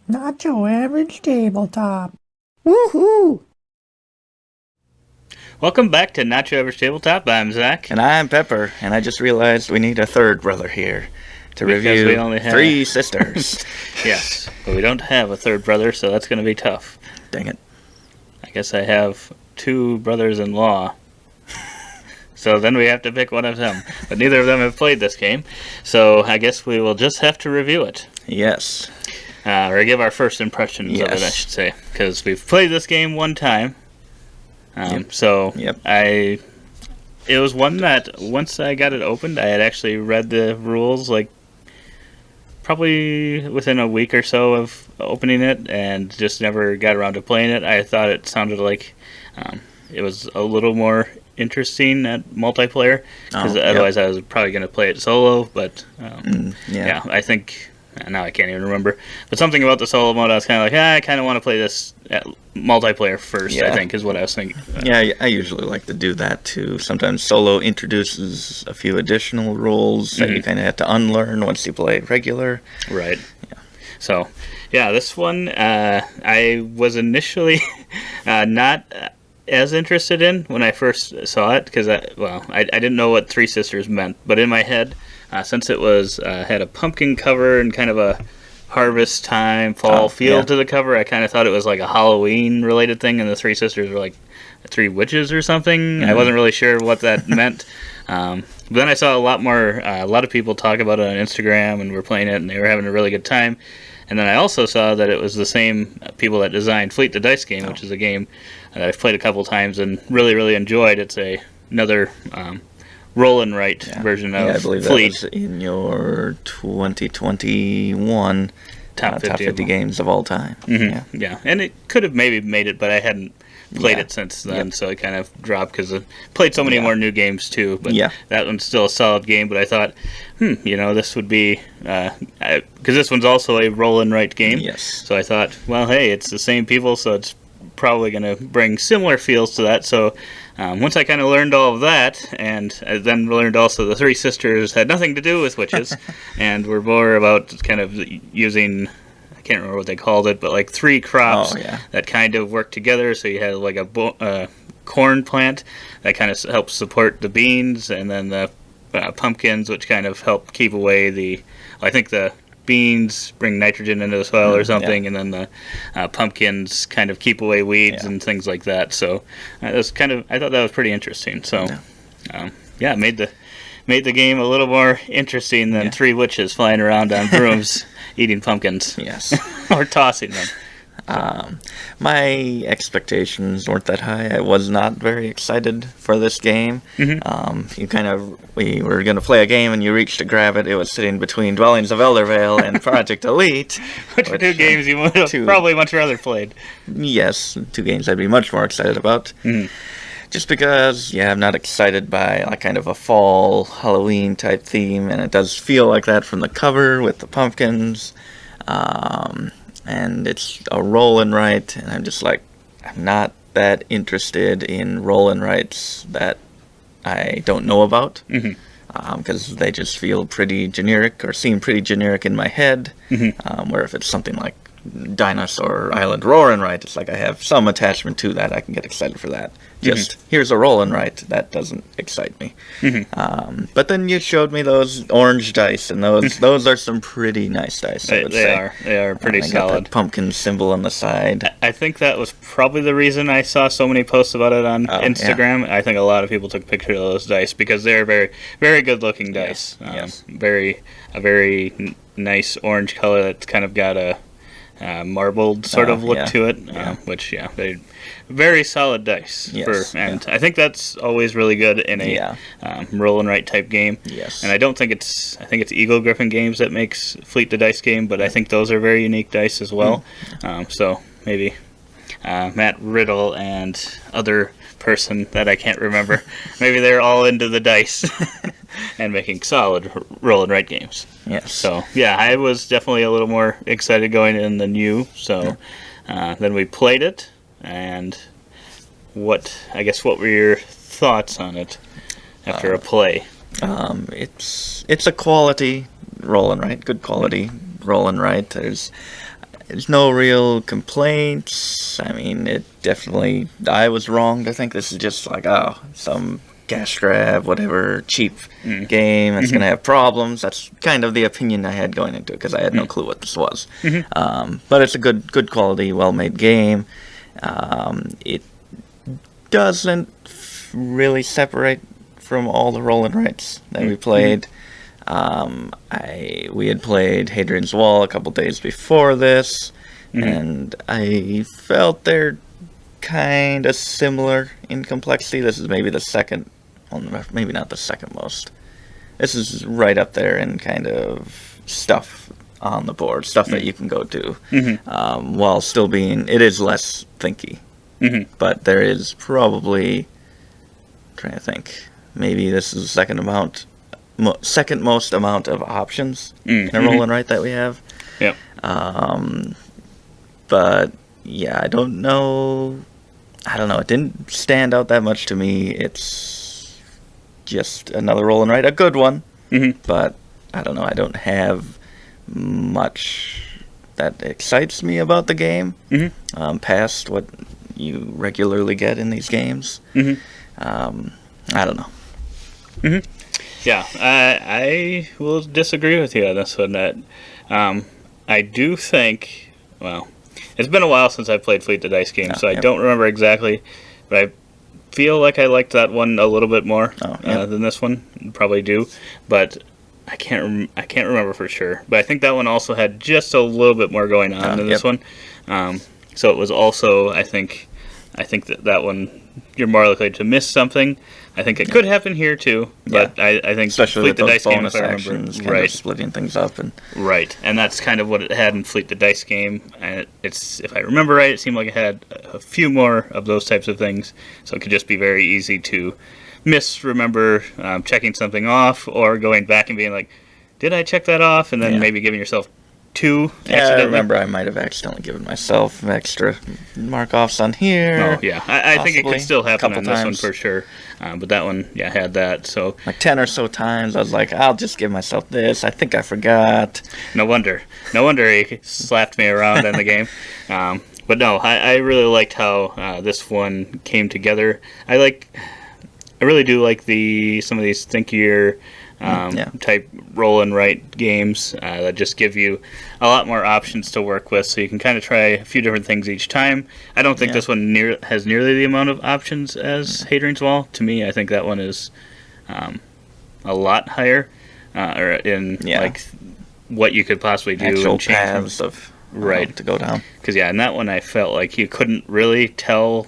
Not your average tabletop. Woohoo! Welcome back to Not Your Average Tabletop. I'm Zach. And I'm Pepper, and I just realized we need a third brother here to Because review we only have- Three Sisters. Yes, but we don't have a third brother, so that's going to be tough. Dang it. I guess I have two brothers-in-law. So then we have to pick one of them. But neither of them have played this game, so I guess we will just have to review it. Yes. Or give our first impressions of it, I should say. Because we've played this game one time. So Yep. it was one that once I got it opened, I had actually read the rules like probably within a week or so of opening it, and just never got around to playing it. I thought it sounded like it was a little more interesting at multiplayer, because otherwise I was probably going to play it solo. But yeah, I think. Now I can't even remember. But something about the solo mode, I was kind of like, I kind of want to play this at multiplayer first, I think, is what I was thinking. Yeah, I usually like to do that, too. Sometimes solo introduces a few additional rules that you kind of have to unlearn once you play regular. Right. Yeah. So, yeah, this one I was initially not as interested in when I first saw it, because I didn't know what Three Sisters meant, but in my head, since it was had a pumpkin cover and kind of a harvest time fall feel to the cover, I kind of thought it was like a Halloween related thing, and the Three Sisters were like three witches or something. I wasn't really sure what that meant. But then I saw a lot of people talk about it on Instagram, and were playing it, and they were having a really good time. And then I also saw that it was the same people that designed Fleet the Dice game, which is a game that I've played a couple times and really, really enjoyed. It's another roll and write version of I believe Fleet. that was in your 2021 top 50 games of all time. Yeah, and it could have maybe made it, but I hadn't played it since then, so it kind of dropped because I played so many more new games too. But that one's still a solid game. But I thought, this would be because this one's also a roll and write game. Yes. So I thought, well, hey, it's the same people, so it's probably going to bring similar feels to that. So once I kind of learned all of that, and I then learned also the Three Sisters had nothing to do with witches, and were more about kind of using, I can't remember what they called it, but like three crops that kind of work together. So you had like a corn plant that kind of helps support the beans, and then the pumpkins, which kind of help keep away I think the beans bring nitrogen into the soil or something, and then the pumpkins kind of keep away weeds and things like that. So I thought that was pretty interesting. So made the game a little more interesting than three witches flying around on brooms eating pumpkins. Yes. Or tossing them. My expectations weren't that high. I was not very excited for this game. We were going to play a game, and you reached to grab it. It was sitting between Dwellings of Eldervale and Project Elite. Which are two games you would have probably much rather played. Yes, two games I'd be much more excited about. Just because, I'm not excited by like kind of a fall Halloween type theme, and it does feel like that from the cover with the pumpkins. And it's a roll and write, and I'm just like, I'm not that interested in roll and writes that I don't know about, because they just feel pretty generic, or seem pretty generic in my head, where if it's something like Dinosaur Island Roll and Write, it's like I have some attachment to that, I can get excited for that. Just, here's a roll and write, that doesn't excite me. But then you showed me those orange dice, and those are some pretty nice dice, I would say. They are pretty Got solid. that pumpkin symbol on the side. I think that was probably the reason I saw so many posts about it on Instagram. I think a lot of people took pictures of those dice, because they're very, very good looking dice. A very nice orange color that's kind of got a marbled sort of look to it, which they very solid dice. I think that's always really good in a roll and write type game. And I think it's Eagle Griffin Games that makes Fleet the Dice game, but I think those are very unique dice as well. So maybe Matt Riddle and other person that I can't remember, maybe they're all into the dice and making solid roll and write games. So I was definitely a little more excited going in than you. So then we played it, and what were your thoughts on it after a play? It's a quality roll and write, good quality Roll and Write. There's no real complaints. I mean, I was wrong to think this is just like, some cash grab, whatever, cheap game that's going to have problems. That's kind of the opinion I had going into it, because I had no clue what this was. But it's a good quality, well-made game. It doesn't really separate from all the Roll and Writes that we played. We had played Hadrian's Wall a couple days before this, and I felt they're kind of similar in complexity. This is maybe the second, well, maybe not the second most. This is right up there in kind of stuff on the board, stuff that you can go to, while still being, it is less thinky. But there is probably, I'm trying to think, maybe this is the second most amount of options in a Roll and Write that we have. Yep. But yeah, I don't know. It didn't stand out that much to me. It's just another Roll and Write, a good one. But I don't know. I don't have much that excites me about the game past what you regularly get in these games. I don't know. Yeah, I will disagree with you on this one. That I do think, well, it's been a while since I played Fleet the Dice game, so I don't remember exactly, but I feel like I liked that one a little bit more than this one. Probably do, but I can't remember for sure. But I think that one also had just a little bit more going on than this one. So it was also, I think that one, you're more likely to miss something. I think it could happen here too, but I think especially Fleet with the those Dice game, bonus if I remember, actions, kind of splitting things up, and and that's kind of what it had in Fleet the Dice game. And it's, if I remember right, it seemed like it had a few more of those types of things, so it could just be very easy to misremember checking something off, or going back and being like, did I check that off? And then maybe giving yourself two. I remember I might have accidentally given myself extra mark-offs on here. Oh, yeah. I think it could still happen on this one for sure. But that one, had that. So like 10 or so times, I was like, I'll just give myself this. I think I forgot. No wonder he slapped me around in the game. But no, I really liked how this one came together. I really do like some of these thinkier type Roll and Write games that just give you a lot more options to work with, so you can kind of try a few different things each time. I don't think this one has nearly the amount of options as Hadrian's Wall. To me, I think that one is a lot higher like what you could possibly do actual and change paths of to go down. Because in that one I felt like you couldn't really tell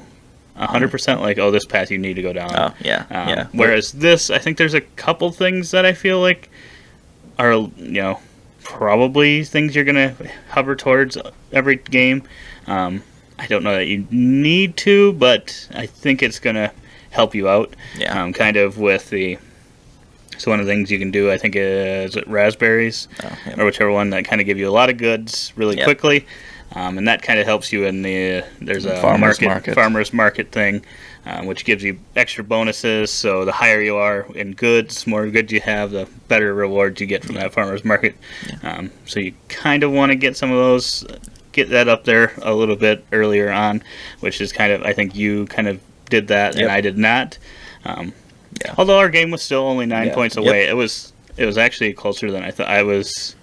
100% like, this path you need to go down. Whereas this, I think there's a couple things that I feel like are, probably things you're going to hover towards every game. I don't know that you need to, but I think it's going to help you out. Kind of with the... So one of the things you can do, I think, is raspberries, or whichever one, that kind of give you a lot of goods really quickly. And that kind of helps you in there's a farmer's market thing, which gives you extra bonuses. So the higher you are in goods, more goods you have, the better rewards you get from that farmer's market. So you kind of want to get some of those, get that up there a little bit earlier on, which is kind of, I think you kind of did that and I did not. Although our game was still only 9 points away, it was actually closer than I thought. I was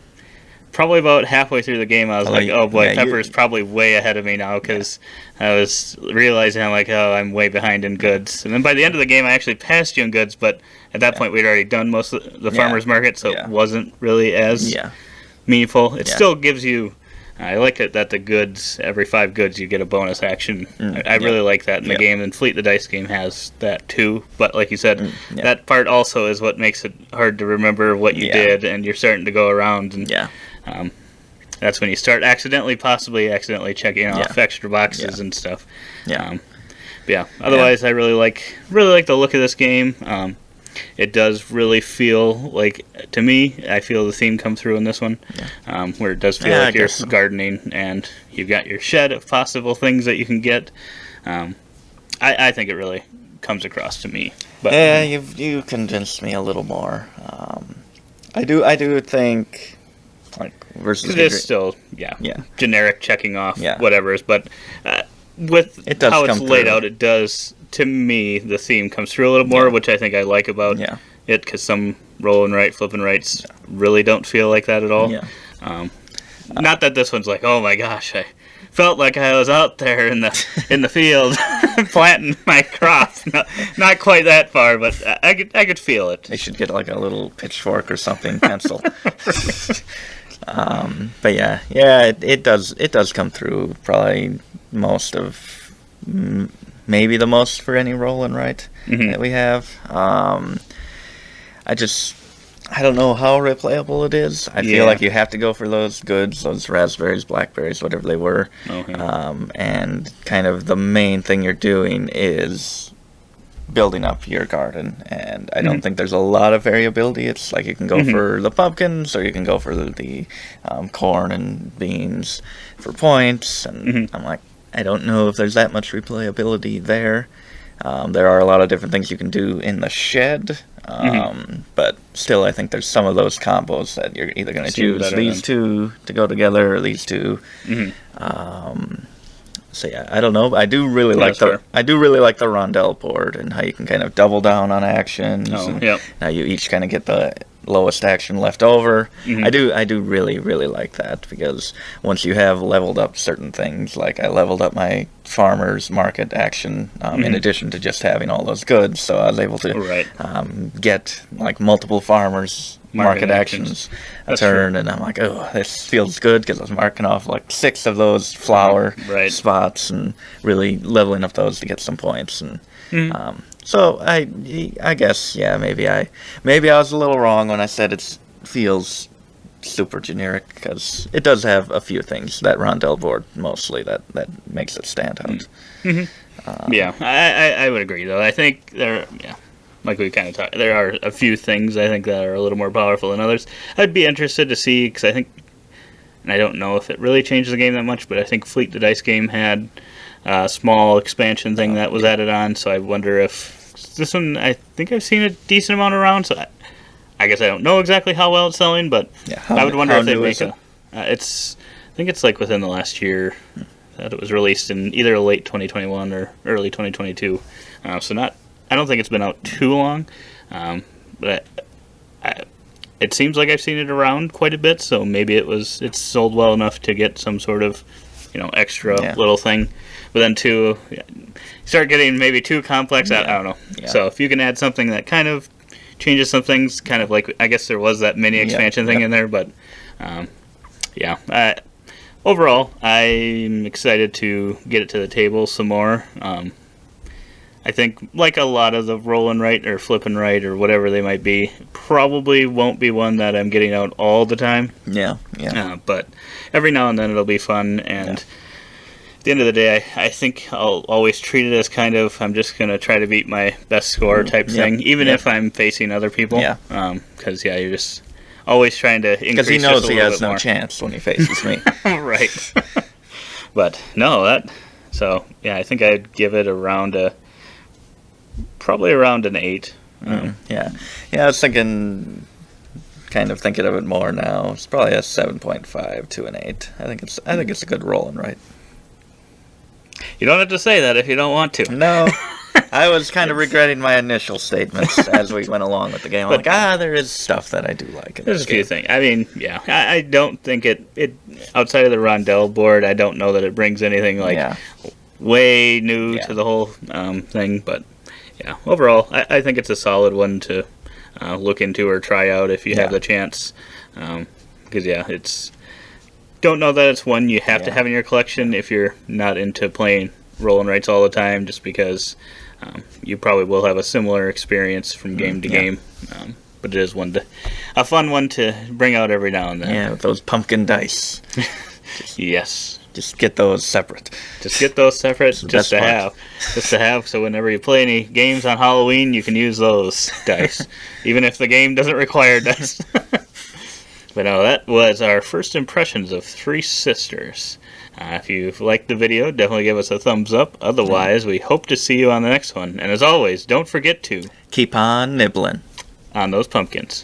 probably about halfway through the game. I was like, oh boy, Pepper's probably way ahead of me now, because I was realizing I'm way behind in goods. And then by the end of the game, I actually passed you in goods, but at that point we'd already done most of the farmer's market, so it wasn't really as meaningful. It still gives you... I like it that the goods, every 5 goods, you get a bonus action. I really like that in the game, and Fleet the Dice game has that too. But like you said, that part also is what makes it hard to remember what you did, and you're starting to go around. And that's when you start possibly accidentally checking off extra boxes and stuff. Otherwise, I really like the look of this game. It does really feel like, to me, I feel the theme come through in this one, where it does feel like you're gardening, and you've got your shed of possible things that you can get. I think it really comes across to me. But you convinced me a little more. I do think like versus It is Hydreigon. still, generic checking off Yeah. whatever's, but with It does how it's come laid through. out, it does, to me, the theme comes through a little more, Yeah. which I think I like about Yeah. it, because some roll and write, flip and writes really don't feel like that at all. Yeah. Not that this one's like, oh my gosh, I felt like I was out there in the field planting my crop. Not quite that far, but I could feel it. They should get like a little pitchfork or something, pencil. But yeah, it does come through. Probably most of, maybe the most for any roll and write that we have. I don't know how replayable it is. I feel like you have to go for those goods, those raspberries, blackberries, whatever they were. Okay. And kind of the main thing you're doing is building up your garden. And I don't think there's a lot of variability. It's like you can go for the pumpkins, or you can go for the corn and beans for points. And I'm like, I don't know if there's that much replayability there. There are a lot of different things you can do in the shed, but still, I think there's some of those combos that you're either going to Seem choose better these two to go together, or these two. So yeah, I don't know. I do really like that's the rondelle board and how you can kind of double down on actions. And how you each kind of get the lowest action left over. I do really like that, because once you have leveled up certain things, like I leveled up my farmer's market action in addition to just having all those goods, so I was able to get like multiple farmers market actions a turn, and I'm like, oh, this feels good, because I was marking off like 6 of those flower spots and really leveling up those to get some points. And so I guess maybe I was a little wrong when I said it feels super generic, because it does have a few things, that rondelle board mostly, that makes it stand out. I would agree, though. I think like we kind of talked, there are a few things I think that are a little more powerful than others. I'd be interested to see, because I think, and I don't know if it really changes the game that much, but I think Fleet the Dice game had a small expansion thing that was added on, so I wonder if this one, I think I've seen a decent amount around, so I guess I don't know exactly how well it's selling, but I would wonder if they make I think it's like within the last year that it was released, in either late 2021 or early 2022, so I don't think it's been out too long, but it seems like I've seen it around quite a bit, so maybe it's sold well enough to get some sort of extra little thing. But then too, you start getting maybe too complex. I don't know. So if you can add something that kind of changes some things, kind of like, I guess there was that mini expansion thing in there, but overall, I'm excited to get it to the table some more. I think, like a lot of the roll and write or flip and write or whatever they might be, probably won't be one that I'm getting out all the time. But every now and then it'll be fun, and at the end of the day, I think I'll always treat it as kind of, I'm just going to try to beat my best score type thing, even if I'm facing other people. Because, you're just always trying to increase. Because he knows he has no more chance when he faces me. Right. But, no, so, I think I'd give it probably around an 8. I was thinking of it more now. It's probably a 7.5 to an 8. I think it's a good roll and write. You don't have to say that if you don't want to. No, I was kind of regretting my initial statements as we went along with the game. I'm like, there is stuff that I do like. There's a few things. I mean, I don't think it outside of the rondelle board, I don't know that it brings anything like way new to the whole thing, but. Overall, I think it's a solid one to look into or try out if you have the chance. Because, it's... Don't know that it's one you have to have in your collection if you're not into playing roll and writes all the time, just because you probably will have a similar experience from game to game. But it is a fun one to bring out every now and then. Yeah, with those pumpkin dice. Yes. Just get those separate. Just to have. So whenever you play any games on Halloween, you can use those dice, even if the game doesn't require dice. But no, that was our first impressions of Three Sisters. If you've liked the video, definitely give us a thumbs up. Otherwise, we hope to see you on the next one. And as always, don't forget to keep on nibbling on those pumpkins.